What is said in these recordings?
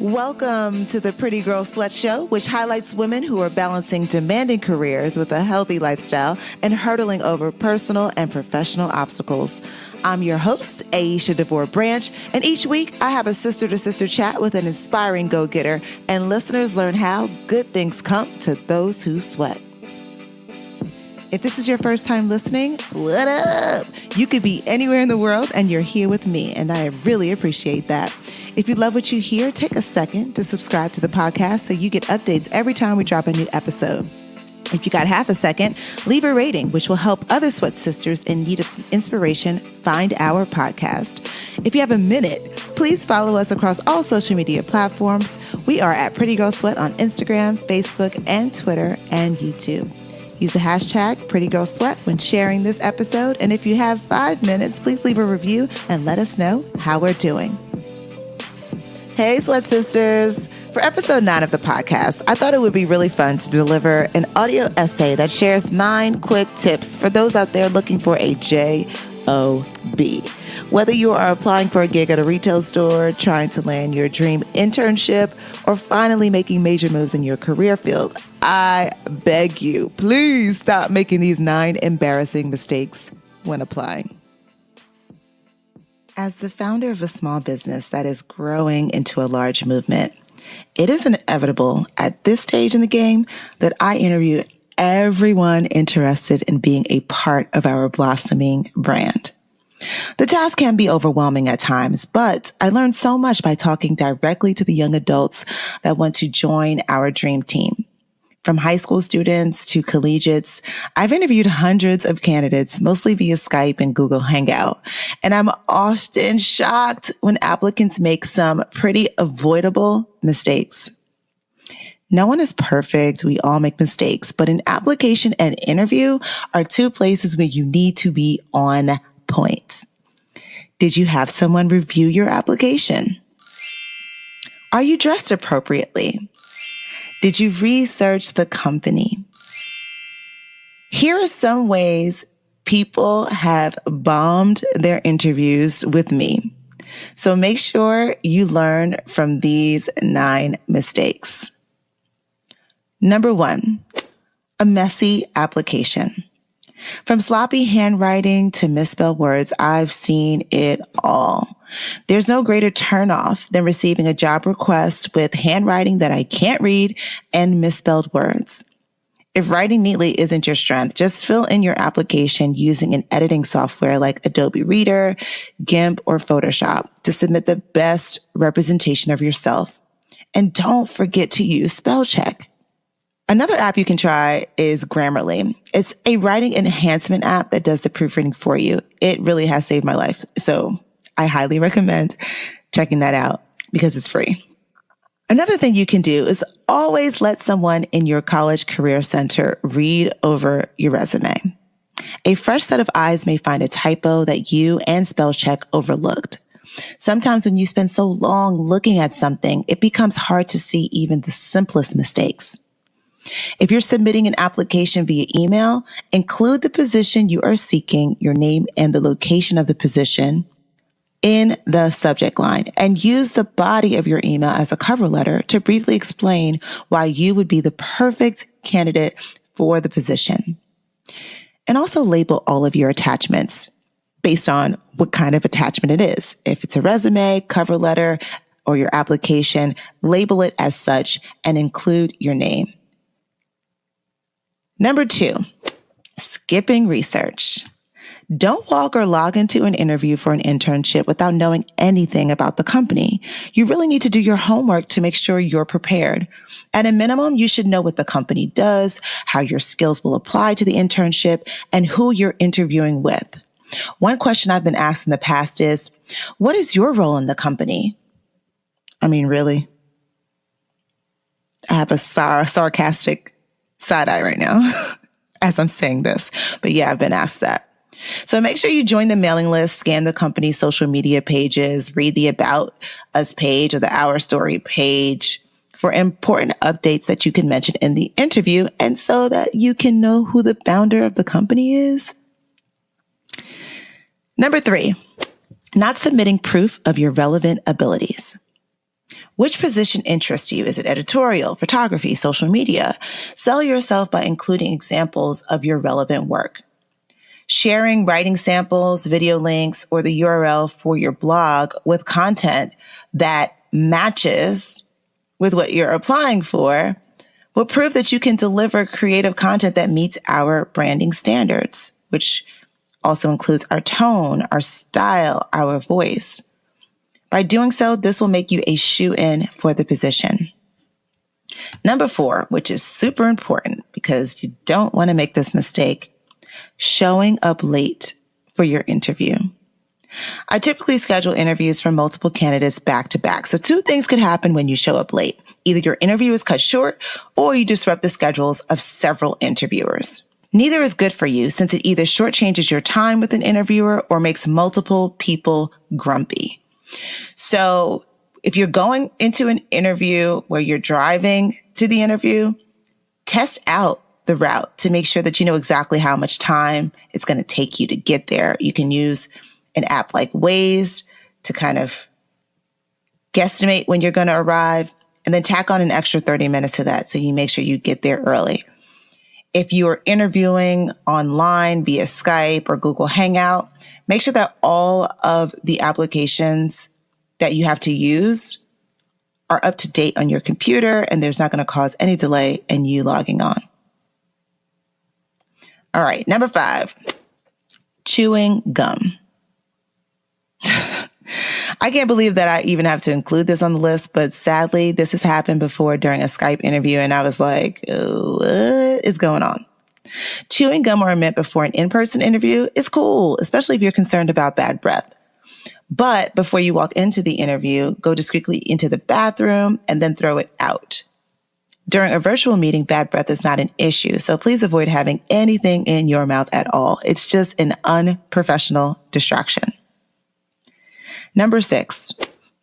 Welcome to the Pretty Girl Sweat Show, which highlights women who are balancing demanding careers with a healthy lifestyle and hurdling over personal and professional obstacles. I'm your host, Aeshia DeVore Branch, and each week I have a sister-to-sister chat with an inspiring go-getter, and listeners learn how good things come to those who sweat. If this is your first time listening, what up? You could be anywhere in the world and you're here with me, and I really appreciate that. If you love what you hear, take a second to subscribe to the podcast so you get updates every time we drop a new episode. If you got half a second, leave a rating, which will help other sweat sisters in need of some inspiration find our podcast. If you have a minute, please follow us across all social media platforms. We are at Pretty Girl Sweat on Instagram, Facebook, and Twitter, and YouTube. Use the hashtag PrettyGirlSweat when sharing this episode. And if you have 5 minutes, please leave a review and let us know how we're doing. Hey, Sweat Sisters. For episode 9 of the podcast, I thought it would be really fun to deliver an audio essay that shares 9 quick tips for those out there looking for a J-O-B. Whether you are applying for a gig at a retail store, trying to land your dream internship, or finally making major moves in your career field, I beg you, please stop making these 9 embarrassing mistakes when applying. As the founder of a small business that is growing into a large movement, it is inevitable at this stage in the game that I interview everyone interested in being a part of our blossoming brand. The task can be overwhelming at times, but I learned so much by talking directly to the young adults that want to join our dream team. From high school students to collegiates, I've interviewed hundreds of candidates, mostly via Skype and Google Hangout. And I'm often shocked when applicants make some pretty avoidable mistakes. No one is perfect. We all make mistakes, but an application and interview are 2 places where you need to be on point. Did you have someone review your application? Are you dressed appropriately? Did you research the company? Here are some ways people have bombed their interviews with me. So make sure you learn from these 9 mistakes. Number 1, a messy application. From sloppy handwriting to misspelled words, I've seen it all. There's no greater turnoff than receiving a job request with handwriting that I can't read and misspelled words. If writing neatly isn't your strength, just fill in your application using an editing software like Adobe Reader, GIMP, or Photoshop to submit the best representation of yourself. And don't forget to use spell check. Another app you can try is Grammarly. It's a writing enhancement app that does the proofreading for you. It really has saved my life. So I highly recommend checking that out because it's free. Another thing you can do is always let someone in your college career center read over your resume. A fresh set of eyes may find a typo that you and spell check overlooked. Sometimes when you spend so long looking at something, it becomes hard to see even the simplest mistakes. If you're submitting an application via email, include the position you are seeking, your name, and the location of the position in the subject line, and use the body of your email as a cover letter to briefly explain why you would be the perfect candidate for the position. And also label all of your attachments based on what kind of attachment it is. If it's a resume, cover letter, or your application, label it as such and include your name. Number 2, skipping research. Don't walk or log into an interview for an internship without knowing anything about the company. You really need to do your homework to make sure you're prepared. At a minimum, you should know what the company does, how your skills will apply to the internship, and who you're interviewing with. One question I've been asked in the past is, what is your role in the company? I mean, really? I have a sarcastic side eye right now as I'm saying this. But yeah, I've been asked that. So make sure you join the mailing list, scan the company's social media pages, read the About Us page or the Our Story page for important updates that you can mention in the interview and so that you can know who the founder of the company is. Number 3, not submitting proof of your relevant abilities. Which position interests you? Is it editorial, photography, social media? Sell yourself by including examples of your relevant work. Sharing writing samples, video links, or the URL for your blog with content that matches with what you're applying for will prove that you can deliver creative content that meets our branding standards, which also includes our tone, our style, our voice. By doing so, this will make you a shoo-in for the position. Number 4, which is super important because you don't want to make this mistake, showing up late for your interview. I typically schedule interviews for multiple candidates back to back. So 2 things could happen when you show up late. Either your interview is cut short or you disrupt the schedules of several interviewers. Neither is good for you since it either shortchanges your time with an interviewer or makes multiple people grumpy. So if you're going into an interview where you're driving to the interview, test out the route to make sure that you know exactly how much time it's going to take you to get there. You can use an app like Waze to kind of guesstimate when you're going to arrive and then tack on an extra 30 minutes to that so you make sure you get there early. If you are interviewing online via Skype or Google Hangout, make sure that all of the applications that you have to use are up to date on your computer and there's not going to cause any delay in you logging on. All right, number 5, chewing gum. I can't believe that I even have to include this on the list, but sadly, this has happened before during a Skype interview, and I was like, oh, what is going on? Chewing gum or a mint before an in-person interview is cool, especially if you're concerned about bad breath. But before you walk into the interview, go discreetly into the bathroom and then throw it out. During a virtual meeting, bad breath is not an issue, so please avoid having anything in your mouth at all. It's just an unprofessional distraction. Number 6,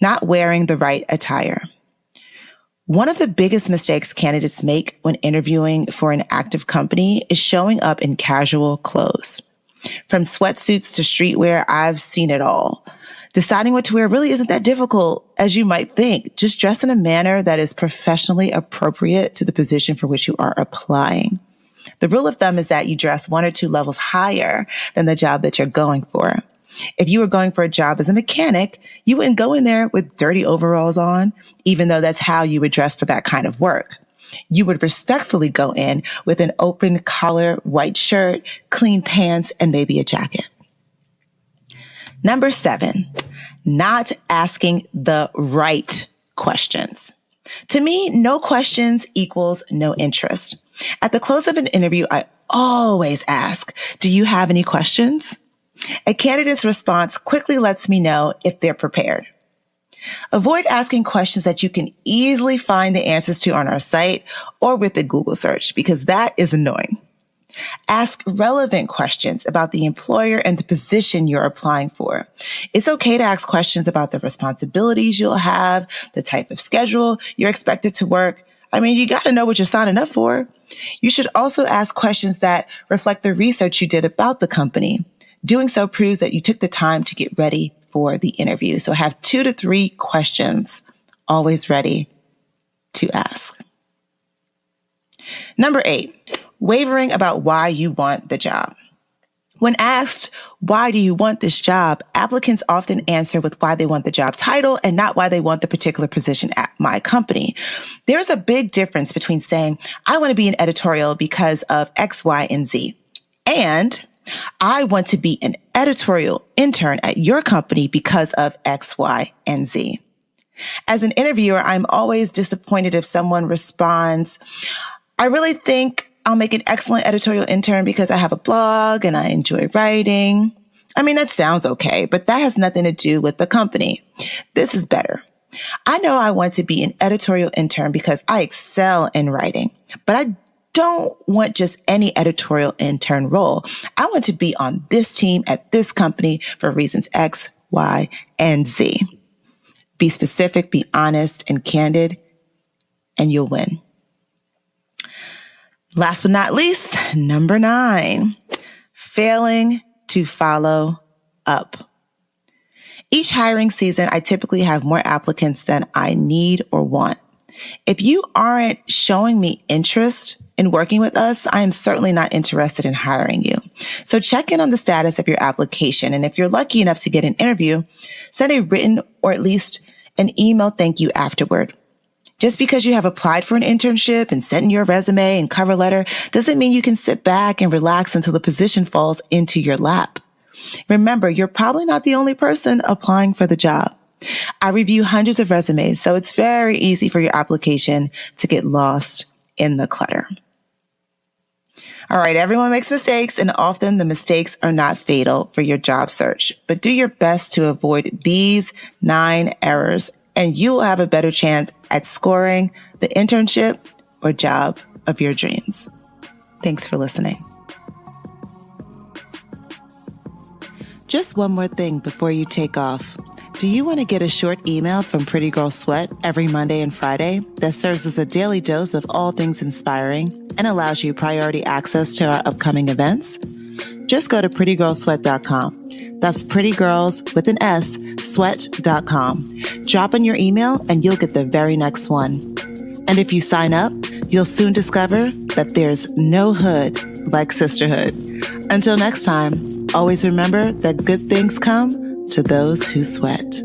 not wearing the right attire. One of the biggest mistakes candidates make when interviewing for an active company is showing up in casual clothes. From sweatsuits to streetwear, I've seen it all. Deciding what to wear really isn't that difficult as you might think. Just dress in a manner that is professionally appropriate to the position for which you are applying. The rule of thumb is that you dress 1 or 2 levels higher than the job that you're going for. If you were going for a job as a mechanic, you wouldn't go in there with dirty overalls on, even though that's how you would dress for that kind of work. You would respectfully go in with an open collar white shirt, clean pants, and maybe a jacket. Number 7, not asking the right questions. To me, no questions equals no interest. At the close of an interview, I always ask, do you have any questions? A candidate's response quickly lets me know if they're prepared. Avoid asking questions that you can easily find the answers to on our site or with a Google search because that is annoying. Ask relevant questions about the employer and the position you're applying for. It's okay to ask questions about the responsibilities you'll have, the type of schedule you're expected to work. I mean, you got to know what you're signing up for. You should also ask questions that reflect the research you did about the company. Doing so proves that you took the time to get ready for the interview. So have 2 to 3 questions always ready to ask. Number 8, wavering about why you want the job. When asked, why do you want this job? Applicants often answer with why they want the job title and not why they want the particular position at my company. There's a big difference between saying, I want to be an editorial because of X, Y, and Z, and I want to be an editorial intern at your company because of X, Y, and Z. As an interviewer, I'm always disappointed if someone responds, I really think I'll make an excellent editorial intern because I have a blog and I enjoy writing. I mean, that sounds okay, but that has nothing to do with the company. This is better. I know I want to be an editorial intern because I excel in writing, but I don't want just any editorial intern role. I want to be on this team at this company for reasons X, Y, and Z. Be specific, be honest, and candid, and you'll win. Last but not least, number 9, failing to follow up. Each hiring season, I typically have more applicants than I need or want. If you aren't showing me interest in working with us, I am certainly not interested in hiring you. So check in on the status of your application. And if you're lucky enough to get an interview, send a written or at least an email thank you afterward. Just because you have applied for an internship and sent in your resume and cover letter doesn't mean you can sit back and relax until the position falls into your lap. Remember, you're probably not the only person applying for the job. I review hundreds of resumes, so it's very easy for your application to get lost in the clutter. All right, everyone makes mistakes, and often the mistakes are not fatal for your job search. But do your best to avoid these 9 errors, and you will have a better chance at scoring the internship or job of your dreams. Thanks for listening. Just one more thing before you take off. Do you want to get a short email from Pretty Girl Sweat every Monday and Friday that serves as a daily dose of all things inspiring and allows you priority access to our upcoming events? Just go to prettygirlsweat.com. That's prettygirls with an S, sweat.com. Drop in your email and you'll get the very next one. And if you sign up, you'll soon discover that there's no hood like sisterhood. Until next time, always remember that good things come to those who sweat.